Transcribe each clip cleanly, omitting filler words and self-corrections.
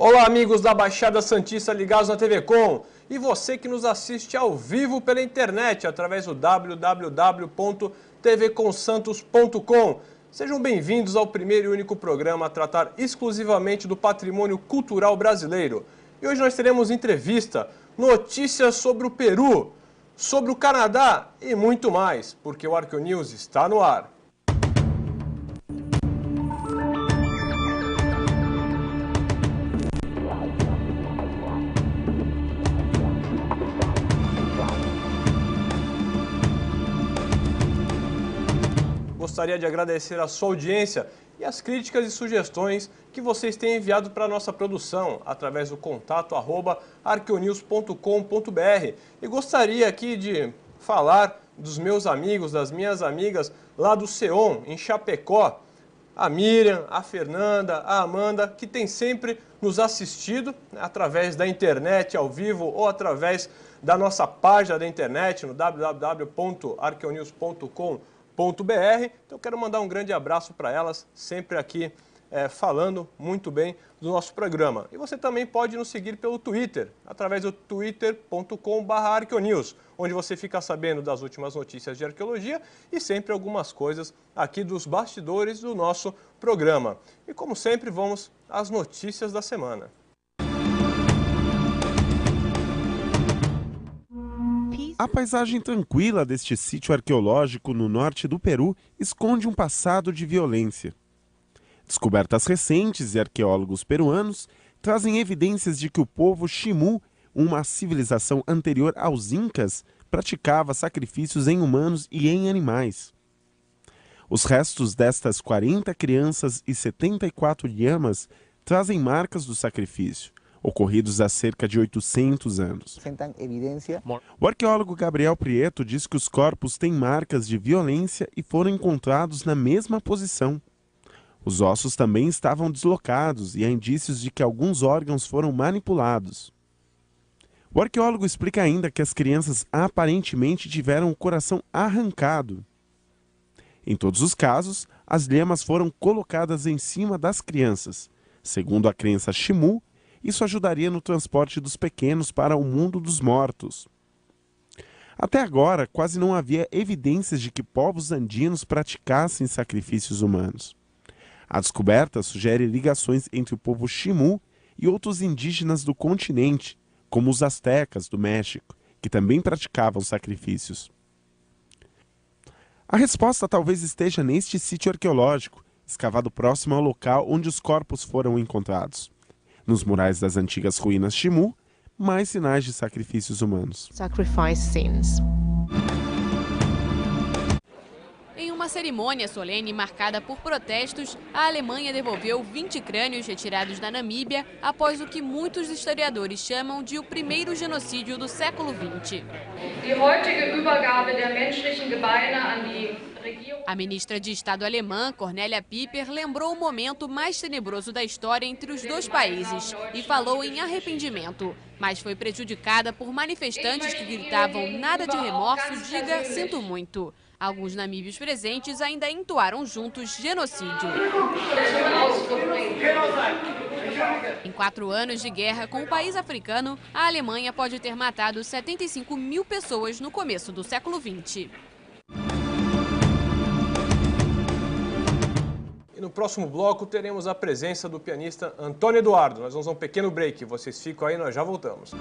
Olá, amigos da Baixada Santista ligados na TV Com e você que nos assiste ao vivo pela internet através do www.tvcomsantos.com. Sejam bem-vindos ao primeiro e único programa a tratar exclusivamente do patrimônio cultural brasileiro. E hoje nós teremos entrevista, notícias sobre o Peru, sobre o Canadá e muito mais, porque o Arqueonews está no ar. Gostaria de agradecer a sua audiência e as críticas e sugestões que vocês têm enviado para a nossa produção através do contato @arqueonews.com.br. E gostaria aqui de falar dos meus amigos, das minhas amigas lá do CEON, em Chapecó, a Miriam, a Fernanda, a Amanda, que tem sempre nos assistido através da internet ao vivo ou através da nossa página da internet no www.arqueonews.com.br. Então, quero mandar um grande abraço para elas, sempre aqui falando muito bem do nosso programa. E você também pode nos seguir pelo Twitter, através do twitter.com/arqueonews, onde você fica sabendo das últimas notícias de arqueologia e sempre algumas coisas aqui dos bastidores do nosso programa. E como sempre, vamos às notícias da semana. A paisagem tranquila deste sítio arqueológico no norte do Peru esconde um passado de violência. Descobertas recentes e arqueólogos peruanos trazem evidências de que o povo Ximú, uma civilização anterior aos Incas, praticava sacrifícios em humanos e em animais. Os restos destas 40 crianças e 74 lhamas trazem marcas do sacrifício, ocorridos há cerca de 800 anos. O arqueólogo Gabriel Prieto diz que os corpos têm marcas de violência e foram encontrados na mesma posição. Os ossos também estavam deslocados e há indícios de que alguns órgãos foram manipulados. O arqueólogo explica ainda que as crianças aparentemente tiveram o coração arrancado. Em todos os casos, as lhamas foram colocadas em cima das crianças. Segundo a crença Ximú, isso ajudaria no transporte dos pequenos para o mundo dos mortos. Até agora, quase não havia evidências de que povos andinos praticassem sacrifícios humanos. A descoberta sugere ligações entre o povo Ximú e outros indígenas do continente, como os astecas do México, que também praticavam sacrifícios. A resposta talvez esteja neste sítio arqueológico, escavado próximo ao local onde os corpos foram encontrados. Nos murais das antigas ruínas Ximú, mais sinais de sacrifícios humanos. Sacrifice scenes. Em uma cerimônia solene marcada por protestos, a Alemanha devolveu 20 crânios retirados da Namíbia após o que muitos historiadores chamam de o primeiro genocídio do século XX. A ministra de Estado alemã, Cornélia Piper, lembrou o momento mais tenebroso da história entre os dois países e falou em arrependimento, mas foi prejudicada por manifestantes que gritavam "nada de remorso, diga sinto muito". Alguns namíbios presentes ainda entoaram juntos genocídio. Em 4 anos de guerra com o país africano, a Alemanha pode ter matado 75 mil pessoas no começo do século XX. E no próximo bloco teremos a presença do pianista Antônio Eduardo. Nós vamos a um pequeno break. Vocês ficam aí, nós já voltamos.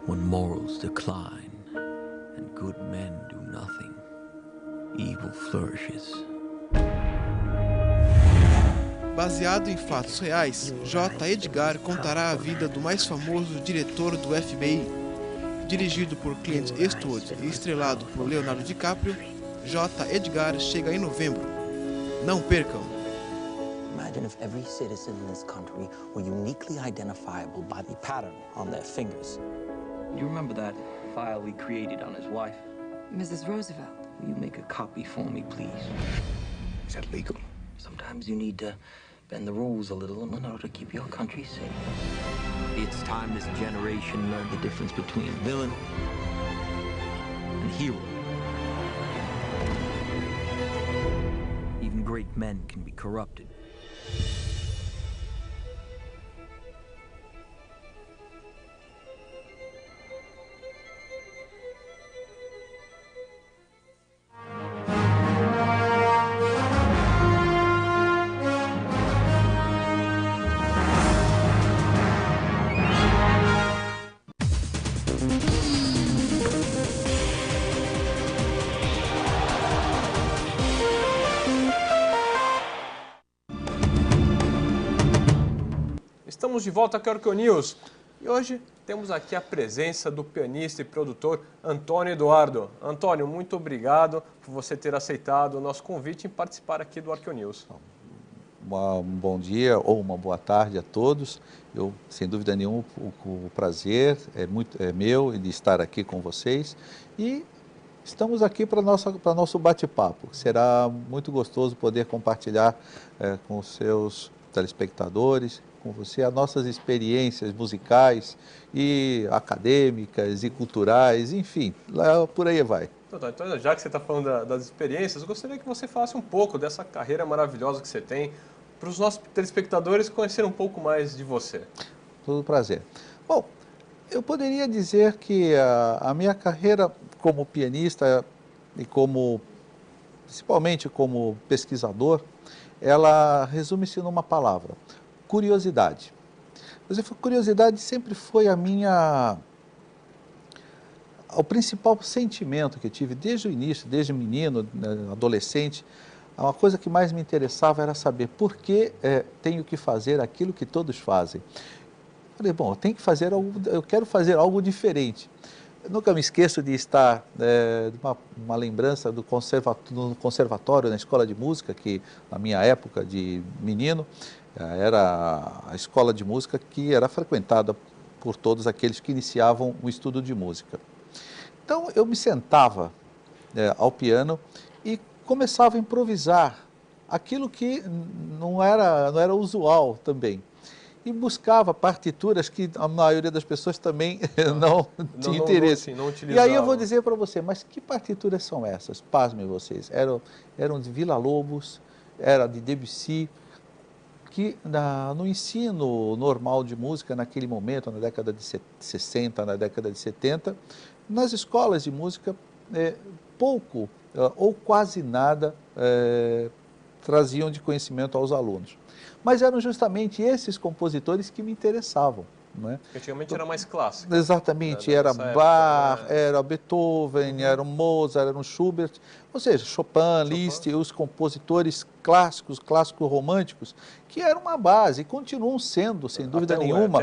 When morals decline and good men do nothing, evil flourishes. Baseado em fatos reais, J. Edgar contará a vida do mais famoso diretor do FBI. Dirigido por Clint Eastwood e estrelado por Leonardo DiCaprio, J. Edgar chega em novembro. Não percam! Imagine if every citizen in this country were uniquely identifiable by the pattern on their fingers. You remember that file we created on his wife? Mrs. Roosevelt. Will you make a copy for me, please? Is that legal? Sometimes you need to bend the rules a little in order to keep your country safe. It's time this generation learned the difference between villain and hero. Even great men can be corrupted. Estamos de volta aqui ao Arqueo News e hoje temos aqui a presença do pianista e produtor Antônio Eduardo. Antônio, muito obrigado por você ter aceitado o nosso convite em participar aqui do Arqueo News. Um bom dia ou uma boa tarde a todos. Eu, sem dúvida nenhuma, o prazer é meu de estar aqui com vocês e estamos aqui para nosso bate-papo. Será muito gostoso poder compartilhar com os seus telespectadores, com você, as nossas experiências musicais e acadêmicas e culturais, enfim, lá por aí vai. Então, já que você está falando das experiências, eu gostaria que você falasse um pouco dessa carreira maravilhosa que você tem, para os nossos telespectadores conhecerem um pouco mais de você. Todo prazer. Bom, eu poderia dizer que a minha carreira como pianista e principalmente como pesquisador, ela resume-se numa palavra: curiosidade. Curiosidade sempre foi o principal sentimento que eu tive desde o início, desde menino, adolescente. Uma coisa que mais me interessava era saber por que tenho que fazer aquilo que todos fazem. Falei, bom, eu quero fazer algo diferente. Eu nunca me esqueço de estar, uma lembrança do conservatório, na escola de música, que na minha época de menino, era a escola de música que era frequentada por todos aqueles que iniciavam o estudo de música. Então eu me sentava ao piano e começava a improvisar aquilo que não era usual também. E buscava partituras que a maioria das pessoas também não tinha interesse. Não e aí eu vou dizer para você, mas que partituras são essas? Pasmem vocês, eram de Villa-Lobos, era de Debussy, que no ensino normal de música, naquele momento, na década de 60, na década de 70, nas escolas de música, pouco ou quase nada traziam de conhecimento aos alunos. Mas eram justamente esses compositores que me interessavam. Não é? Antigamente era mais clássico. Exatamente, era Bach, era Beethoven, era Mozart, era Schubert, ou seja, Chopin, Liszt, os compositores clássicos românticos, que eram uma base, e continuam sendo, sem dúvida nenhuma,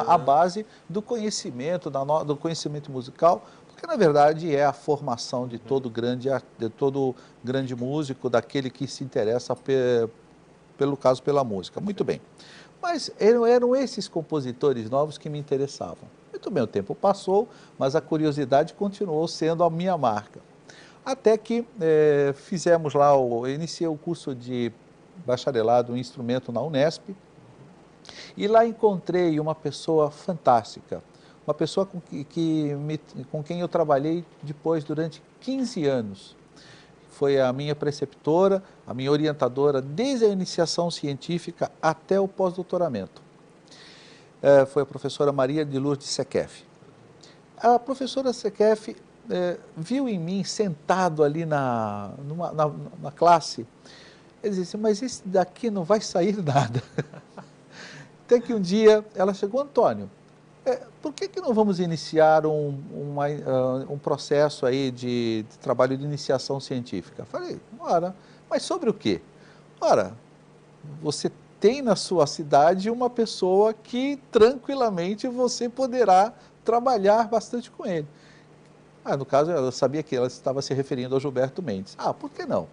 a base do conhecimento, do conhecimento musical, porque na verdade é a formação de todo grande músico, daquele que se interessa pela música. Muito bem. Mas eram esses compositores novos que me interessavam. Muito bem, o tempo passou, mas a curiosidade continuou sendo a minha marca. Até que iniciei o curso de bacharelado em instrumento na Unesp, e lá encontrei uma pessoa fantástica, uma pessoa com quem eu trabalhei depois durante 15 anos. Foi a minha preceptora, a minha orientadora, desde a iniciação científica até o pós-doutoramento. Foi a professora Maria de Lourdes Sequef. A professora Sequef viu em mim, sentado ali na classe, ele disse, mas esse daqui não vai sair nada. Até que um dia ela chegou, Antônio, por que não vamos iniciar um processo aí de trabalho de iniciação científica? Falei, ora, mas sobre o quê? Ora, você tem na sua cidade uma pessoa que tranquilamente você poderá trabalhar bastante com ele. No caso, eu sabia que ela estava se referindo ao Gilberto Mendes. Por que não?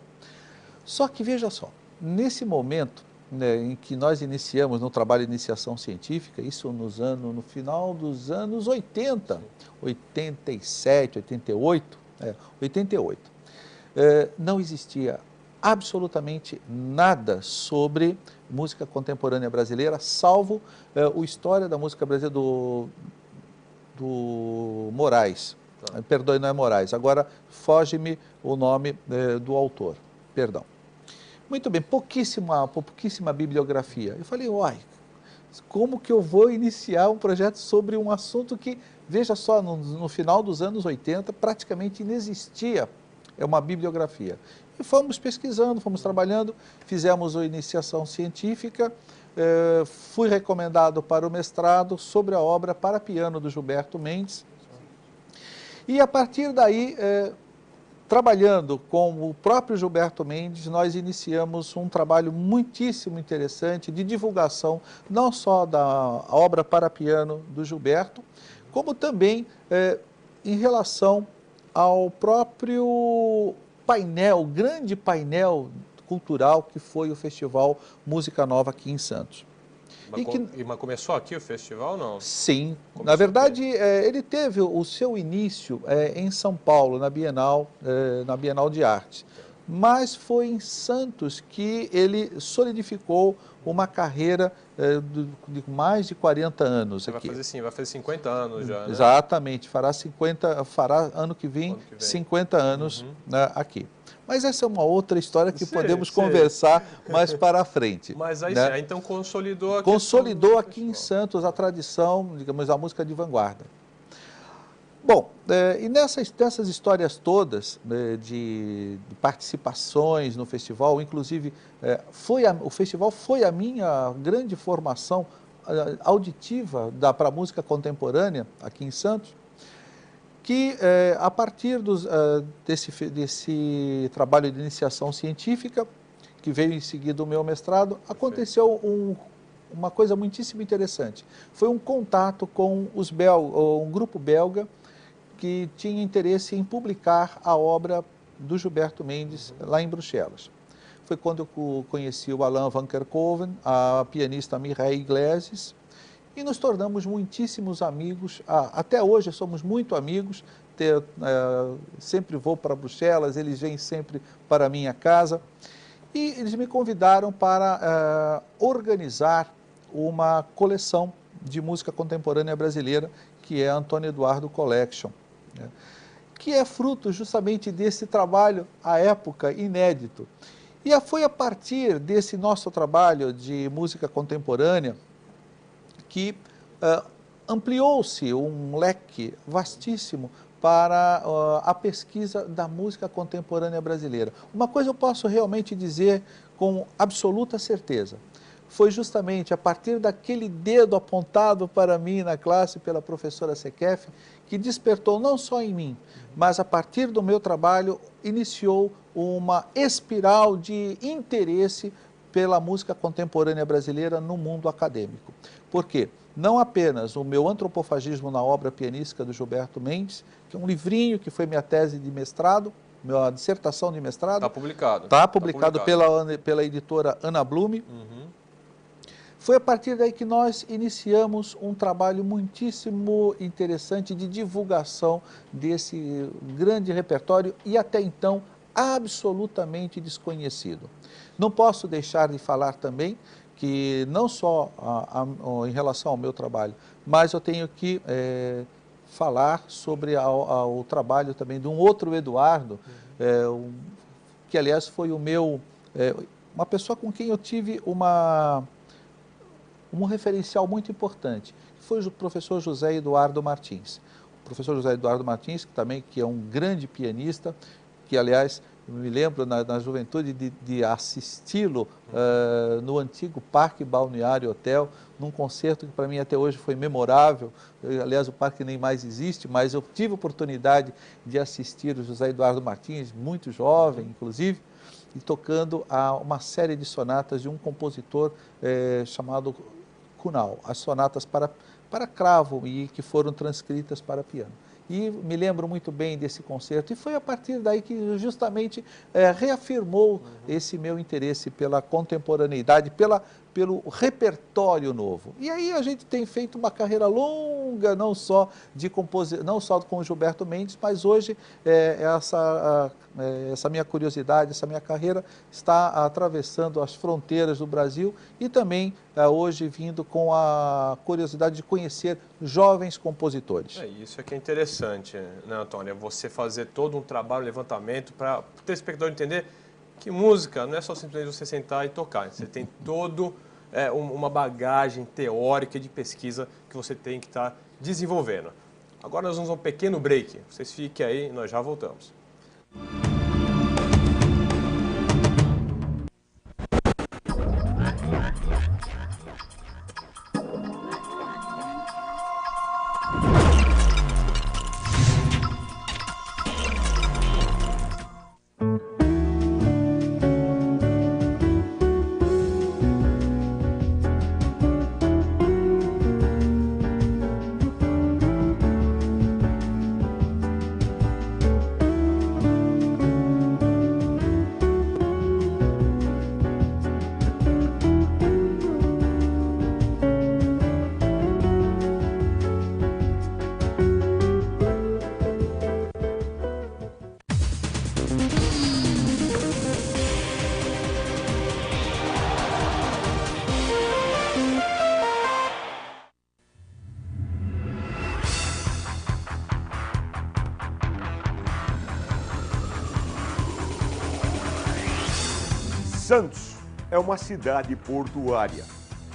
Só que, veja só, nesse momento, em que nós iniciamos no trabalho de iniciação científica, isso no final dos anos 80, 87, 88, não existia absolutamente nada sobre música contemporânea brasileira, salvo o História da Música Brasileira do Moraes. Perdoe, não é Moraes. Agora, foge-me o nome do autor. Perdão. Muito bem, pouquíssima bibliografia. Eu falei, uai, como que eu vou iniciar um projeto sobre um assunto que, veja só, no final dos anos 80, praticamente inexistia uma bibliografia. E fomos pesquisando, fomos trabalhando, fizemos a iniciação científica, fui recomendado para o mestrado sobre a obra para piano do Gilberto Mendes. E a partir daí, trabalhando com o próprio Gilberto Mendes, nós iniciamos um trabalho muitíssimo interessante de divulgação, não só da obra para piano do Gilberto, como também em relação ao próprio painel, grande painel cultural que foi o Festival Música Nova aqui em Santos. Mas começou aqui o festival, não? Sim. Começou Na verdade, ele teve o seu início em São Paulo, na Bienal de Arte. Mas foi em Santos que ele solidificou uma carreira de mais de 40 anos aqui. Vai fazer 50 anos já, né? Exatamente, fará ano que vem 50 anos aqui. Mas essa é uma outra história que podemos conversar mais para frente. Mas aí, né? Então consolidou aqui. Consolidou aqui em Santos a tradição, digamos, da música de vanguarda. Bom, e nessas histórias todas de participações no festival, inclusive o festival foi a minha grande formação auditiva para a música contemporânea aqui em Santos, que a partir desse trabalho de iniciação científica, que veio em seguida o meu mestrado, aconteceu uma coisa muitíssimo interessante. Foi um contato com um grupo belga que tinha interesse em publicar a obra do Gilberto Mendes lá em Bruxelas. Foi quando eu conheci o Alain Van Kerkhoven, a pianista Mireille Iglesias, e nos tornamos muitíssimos amigos. Até hoje somos muito amigos, sempre vou para Bruxelas, eles vêm sempre para a minha casa, e eles me convidaram para organizar uma coleção de música contemporânea brasileira, que é a Antônio Eduardo Collection, né? Que é fruto justamente desse trabalho, à época, inédito. E foi a partir desse nosso trabalho de música contemporânea que ampliou-se um leque vastíssimo para a pesquisa da música contemporânea brasileira. Uma coisa eu posso realmente dizer com absoluta certeza: foi justamente a partir daquele dedo apontado para mim na classe pela professora Sequef que despertou não só em mim, mas a partir do meu trabalho iniciou uma espiral de interesse pela música contemporânea brasileira no mundo acadêmico. Por quê? Não apenas o meu Antropofagismo na obra pianística do Gilberto Mendes, que é um livrinho que foi minha tese de mestrado, minha dissertação de mestrado. Está publicado. Está publicado pela editora Ana Blume. Foi a partir daí que nós iniciamos um trabalho muitíssimo interessante de divulgação desse grande repertório e até então absolutamente desconhecido. Não posso deixar de falar também que não só em relação ao meu trabalho, mas eu tenho que falar sobre o trabalho também de um outro Eduardo, que aliás foi uma pessoa com quem eu tive um referencial muito importante, que foi o professor José Eduardo Martins. O professor José Eduardo Martins, que é um grande pianista, que aliás me lembro na juventude de assisti-lo no antigo Parque Balneário Hotel, num concerto que para mim até hoje foi memorável. Aliás, o parque nem mais existe, mas eu tive a oportunidade de assistir o José Eduardo Martins, muito jovem inclusive, e tocando uma série de sonatas de um compositor chamado Kuhnau, as sonatas para cravo e que foram transcritas para piano. E me lembro muito bem desse concerto. E foi a partir daí que justamente reafirmou esse meu interesse pela contemporaneidade, pelo repertório novo. E aí a gente tem feito uma carreira longa, não só com o Gilberto Mendes, mas hoje essa minha curiosidade, essa minha carreira está atravessando as fronteiras do Brasil e também hoje vindo com a curiosidade de conhecer jovens compositores. Isso é que é interessante, né, Antônio? Você fazer todo um trabalho, levantamento, para o telespectador entender que música não é só simplesmente você sentar e tocar. Você tem todo uma bagagem teórica e de pesquisa que você tem que estar desenvolvendo. Agora nós vamos a um pequeno break. Vocês fiquem aí e nós já voltamos. Santos é uma cidade portuária,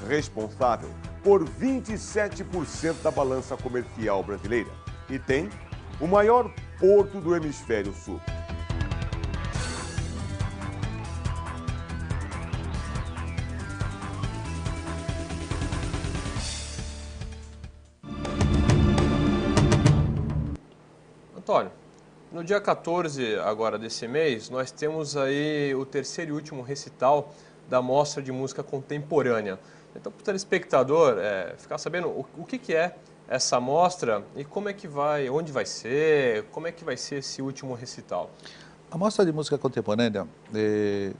responsável por 27% da balança comercial brasileira e tem o maior porto do hemisfério sul. Antônio, no dia 14 agora desse mês, nós temos aí o terceiro e último recital da Mostra de Música Contemporânea. Então, para o telespectador ficar sabendo o que é essa mostra e como é que vai, onde vai ser, como é que vai ser esse último recital. A Mostra de Música Contemporânea,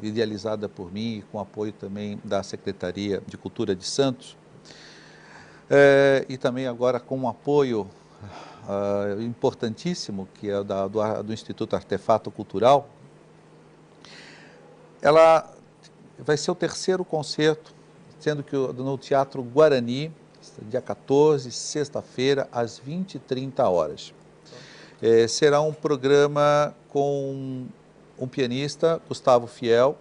idealizada por mim e com apoio também da Secretaria de Cultura de Santos, e também agora com um apoio importantíssimo, que é do Instituto Artefato Cultural, ela vai ser o terceiro concerto, sendo que no Teatro Guarani, dia 14, sexta-feira, às 20h30. Será um programa com um pianista, Gustavo Fiel,